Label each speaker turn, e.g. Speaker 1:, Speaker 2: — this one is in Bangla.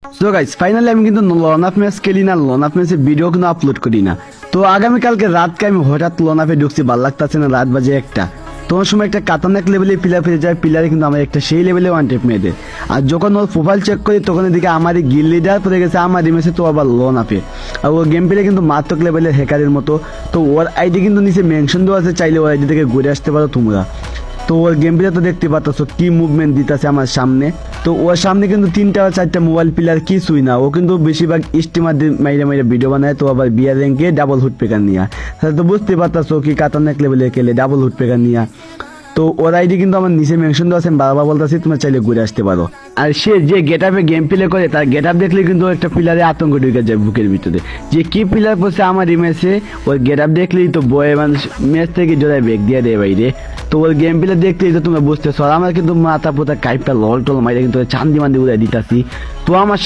Speaker 1: সো গাইস ফাইনালি আমি কিন্তু লন অফ ম্যাচ খেলি না, লন অফ ম্যাচের ভিডিও কিন্তু আপলোড করি না। তো আগামীকালকে রাতকে আমি হঠাৎ লন অফে ঢুকছি, ভালো লাগতেছে না, রাত বাজে একটা। তোমার সময় একটা কাতানাক লেভেলে প্লেয়ার ফিরে যায়, প্লেয়ারে কিন্তু আমার একটা সেই লেভেলে ওয়ান টেপ মেয়েদের। আর যখন ওর প্রোফাইল চেক করি তখন এদিকে আমার গিল লিডার পড়ে গেছে আমার রিমেসে, তো আবার লোন আপে। আর ওর গেম প্লে কিন্তু মারাত্মক লেভেলের হ্যাকারের মতো। তো ওর আইডি কিন্তু নিচে মেনশন দেওয়া আছে, চাইলে ওর আইডি থেকে ঘুরে আসতে পারো তোমরা। তো ওর গেম প্লে তো দেখতে পাচ্ছ কি মুভমেন্ট দিতেছে আমার সামনে। তো ওর সামনে কিন্তু 3টা বা 4টা মোবাইল প্লেয়ার কিছুই না, ও কিন্তু বেশিরভাগ স্টিমার মাইরে মাইরে ভিডিও বানায়। তো আবার বিয়ার র্যাঙ্কে ডাবল হুড পেকার নিয়ে, তাহলে তো বুঝতে পারতাছো কি কাতানাক লেভেলে খেলে ডাবল হুড পেকার নিয়ে। তো ওর আইডি কিন্তু আমার নিচে মেনশন দেওয়া আছে, বারবার বলতেছি তোমরা চাইলে ঘুরে আসতে পারো। আর সে যে গেট আপে গেম প্লে করে তার গেট আপ দেখলে কিন্তু একটা প্লেয়ারে আতঙ্ক ঢুকে যায় বুকের ভিতরে, যে কি প্লেয়ার পড়ছে আমার রিমেসে। ওর গেট আপ দেখলেই তো বয়ে মানুষ ম্যাচ থেকে জোড়ায় ব্যাগ দিয়ে দেয় বাইরে। তো ওর গেম প্লে দেখলেই তো তোমরা বুঝতেছো। আর আমার কিন্তু মাথা পোতা কাইপটা লল টল মাইরে কিন্তু চান্দি মান্দি উড়াই দিতাছি। তো আমার